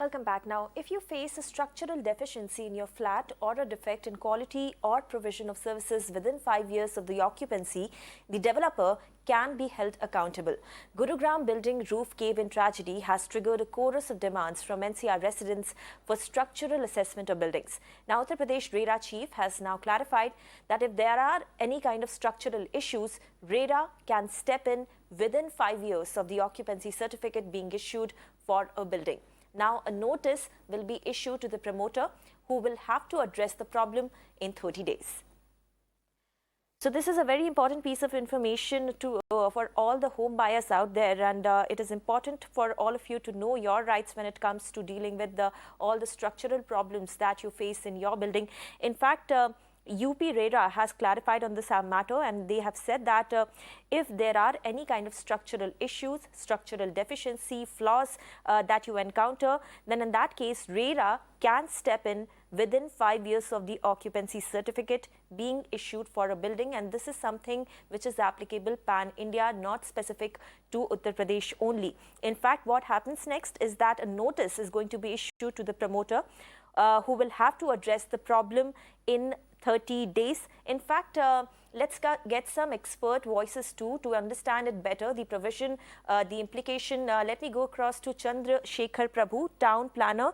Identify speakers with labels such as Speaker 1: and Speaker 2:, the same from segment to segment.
Speaker 1: Welcome back. Now, if you face a structural deficiency in your flat or a defect in quality or provision of services within 5 years of the occupancy, the developer can be held accountable. Gurugram building roof cave-in tragedy has triggered a chorus of demands from NCR residents for structural assessment of buildings. Now, Uttar Pradesh RERA chief has now clarified that if there are any kind of structural issues, RERA can step in within 5 years of the occupancy certificate being issued for a building. Now, a notice will be issued to the promoter who will have to address the problem in 30 days. So this is a very important piece of information for all the home buyers out there, and it is important for all of you to know your rights when it comes to dealing with all the structural problems that you face in your building. In fact, UP RERA has clarified on this matter, and they have said that if there are any kind of structural issues, structural deficiency, flaws that you encounter, then in that case, RERA can step in within 5 years of the occupancy certificate being issued for a building. And this is something which is applicable pan-India, not specific to Uttar Pradesh only. In fact, what happens next is that a notice is going to be issued to the promoter who will have to address the problem in 30 days. In fact, let's get some expert voices too to understand it better, the provision, the implication. Let me go across to Chandra Shekhar Prabhu, town planner,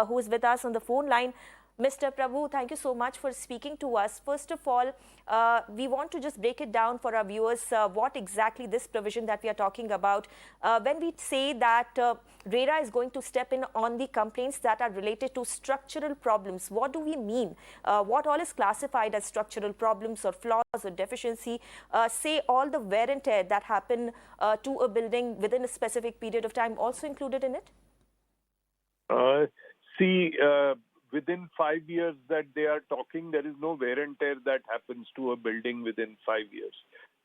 Speaker 1: who is with us on the phone line. Mr. Prabhu, thank you so much for speaking to us. First of all, we want to just break it down for our viewers, what exactly this provision that we are talking about. When we say that RERA is going to step in on the complaints that are related to structural problems, what do we mean? What all is classified as structural problems or flaws or deficiency? Say all the wear and tear that happen to a building within a specific period of time also included in it?
Speaker 2: Within 5 years that they are talking, there is no wear and tear that happens to a building within 5 years.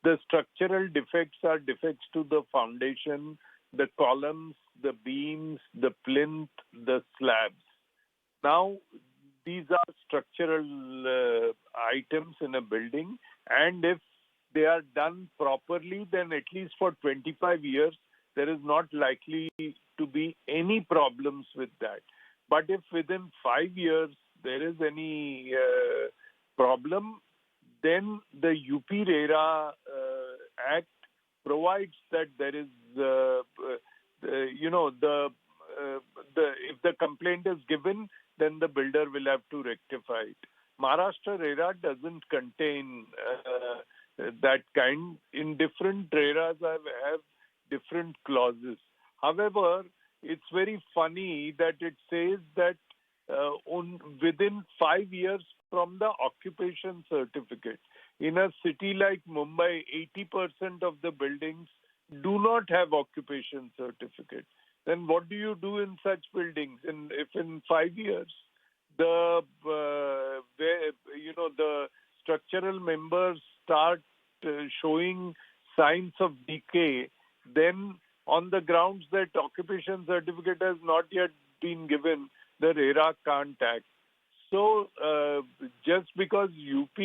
Speaker 2: The structural defects are defects to the foundation, the columns, the beams, the plinth, the slabs. Now, these are structural items in a building, and if they are done properly, then at least for 25 years, there is not likely to be any problems with that. But if within 5 years there is any problem, then the UP RERA Act provides that there is, if the complaint is given, then the builder will have to rectify it. Maharashtra RERA doesn't contain that kind. In different RERAs have different clauses. However, it's very funny that it says that within 5 years from the occupation certificate. In a city like Mumbai, 80% of the buildings do not have occupation certificate. Then what do you do in such buildings? If in 5 years the structural members start showing signs of decay, then on the grounds that occupation certificate has not yet been given, the RERA can't act. So just because UP,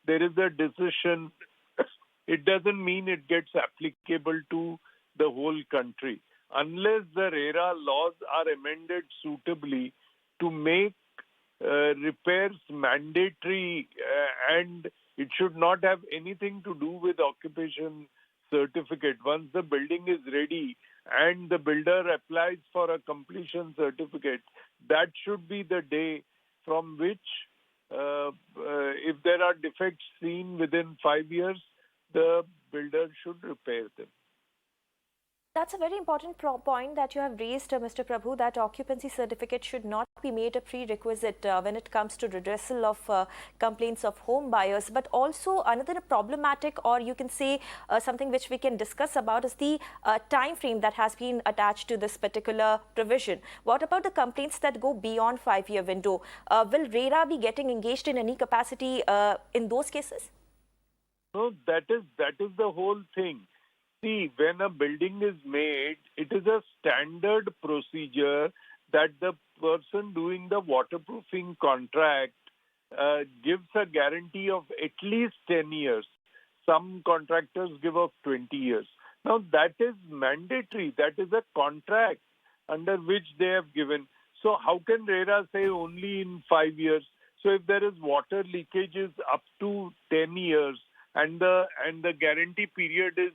Speaker 2: there is a decision, it doesn't mean it gets applicable to the whole country. Unless the RERA laws are amended suitably to make repairs mandatory and it should not have anything to do with occupation certificate. Once the building is ready and the builder applies for a completion certificate, that should be the day from which, if there are defects seen within 5 years, the builder should repair them.
Speaker 1: That's a very important point that you have raised, Mr. Prabhu, that occupancy certificate should not be made a prerequisite when it comes to redressal of complaints of home buyers. But also another problematic, or you can say something which we can discuss about, is the time frame that has been attached to this particular provision. What about the complaints that go beyond 5-year window? Will RERA be getting engaged in any capacity in those cases?
Speaker 2: No, that is the whole thing. See, when a building is made, it is a standard procedure that the person doing the waterproofing contract gives a guarantee of at least 10 years. Some contractors give of 20 years. Now, that is mandatory. That is a contract. under which they have given. So how can RERA say only in 5 years? So if there is water leakages up to 10 years and the guarantee period is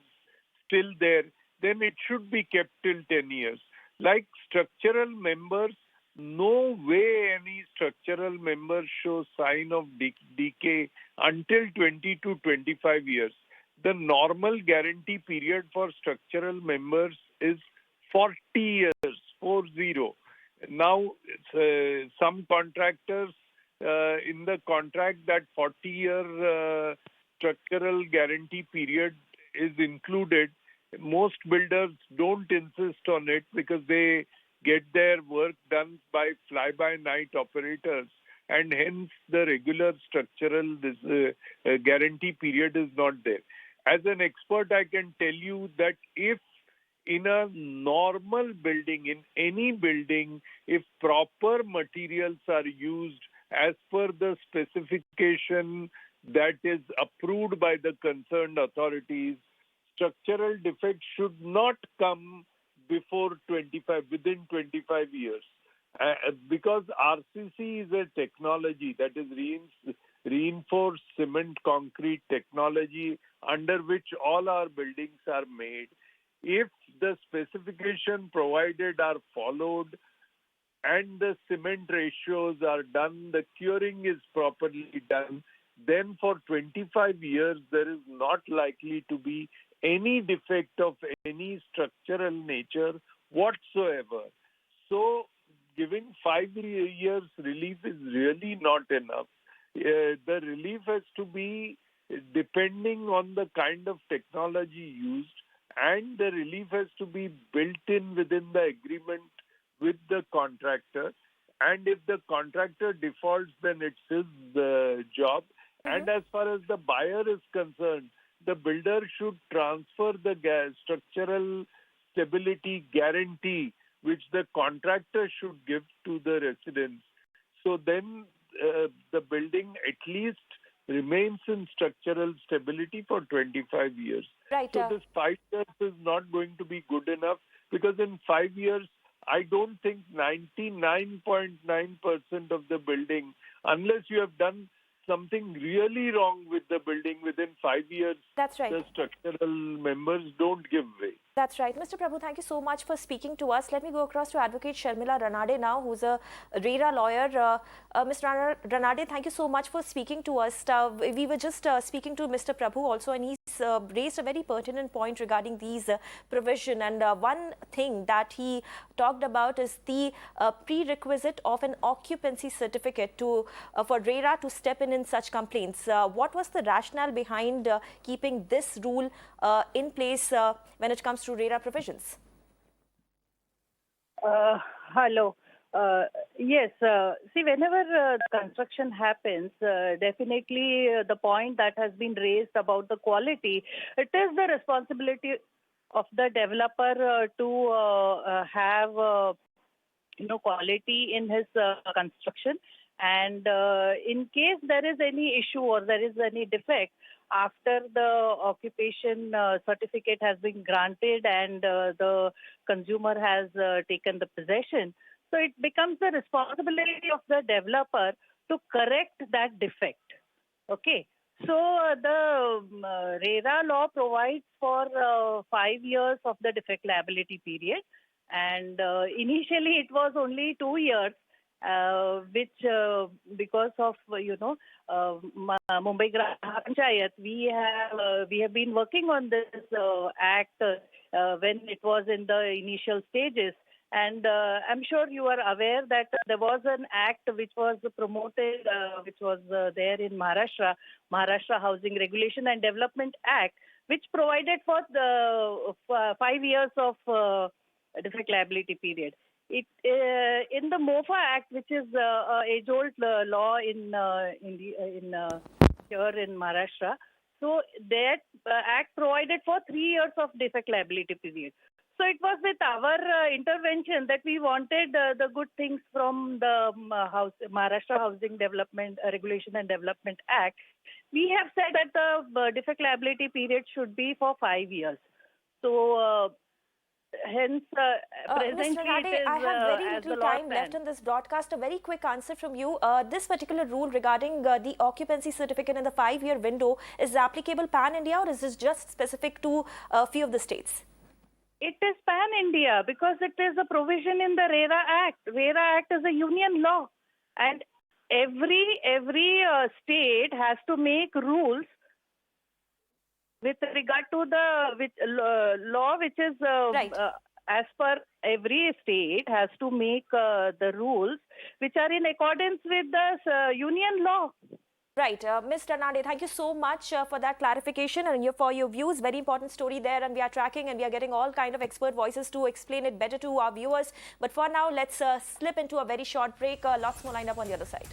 Speaker 2: still there, then it should be kept till 10 years. Like structural members, no way any structural member shows sign of decay until 20 to 25 years. The normal guarantee period for structural members is 40 years, 40. Now, some contractors in the contract that 40-year structural guarantee period is included. Most builders don't insist on it because they get their work done by fly-by-night operators, and hence the regular structural guarantee period is not there. As an expert, I can tell you that if in a normal building, in any building, if proper materials are used as per the specification that is approved by the concerned authorities, structural defects should not come within 25 years. Because RCC is a technology that is reinforced cement concrete technology under which all our buildings are made. If the specification provided are followed and the cement ratios are done, the curing is properly done, then for 25 years there is not likely to be any defect of any structural nature whatsoever. So giving 5 years relief is really not enough. The relief has to be depending on the kind of technology used, and the relief has to be built in within the agreement with the contractor. And if the contractor defaults, then it's his job. And as far as the buyer is concerned, the builder should transfer the structural stability guarantee which the contractor should give to the residents. So then the building at least remains in structural stability for 25 years.
Speaker 1: Right.
Speaker 2: So this 5 years is not going to be good enough, because in 5 years, I don't think 99.9% of the building, unless you have done something really wrong with the building within 5 years,
Speaker 1: that's right,
Speaker 2: the structural members don't give way.
Speaker 1: That's right. Mr. Prabhu, thank you so much for speaking to us. Let me go across to Advocate Sharmila Ranade now, who's a RERA lawyer. Mr. Ranade, thank you so much for speaking to us. We were just speaking to Mr. Prabhu also, and he's raised a very pertinent point regarding these provision. And one thing that he talked about is the prerequisite of an occupancy certificate for RERA to step in such complaints. What was the rationale behind keeping this rule in place when it comes to RERA provisions?
Speaker 3: Hello. Yes. See, whenever construction happens, definitely the point that has been raised about the quality, it is the responsibility of the developer to have quality in his construction. And in case there is any issue or there is any defect, after the occupation certificate has been granted and the consumer has taken the possession, so it becomes the responsibility of the developer to correct that defect. Okay. So the RERA law provides for 5 years of the defect liability period, and initially it was only 2 years. Which because of Mumbai Gram Panchayat, we have been working on this act when it was in the initial stages, and I'm sure you are aware that there was an act which was promoted, which was there in Maharashtra Housing Regulation and Development Act, which provided for the 5 years of defect liability period. It in the MOFA Act, which is age-old law in here in Maharashtra, so that Act provided for 3 years of defect liability period. So it was with our intervention that we wanted the good things from the Maharashtra Housing Development Regulation and Development Act. We have said that the defect liability period should be for 5 years. So hence, presently
Speaker 1: Mr. Rade,
Speaker 3: it is
Speaker 1: I have very
Speaker 3: as the
Speaker 1: little
Speaker 3: law
Speaker 1: time left
Speaker 3: stands.
Speaker 1: in this broadcast. A very quick answer from you. This particular rule regarding the occupancy certificate in the 5-year window is applicable pan-India, or is this just specific to a few of the states?
Speaker 3: It is pan-India because it is a provision in the RERA Act. RERA Act is a union law, and every state has to make rules with regard to the law, which is
Speaker 1: Right.
Speaker 3: as per every state has to make the rules which are in accordance with the union law.
Speaker 1: Right. Mr. Nade, thank you so much for that clarification and for your views. Very important story there, and we are tracking and we are getting all kind of expert voices to explain it better to our viewers. But for now, let's slip into a very short break. Lots more lined up on the other side.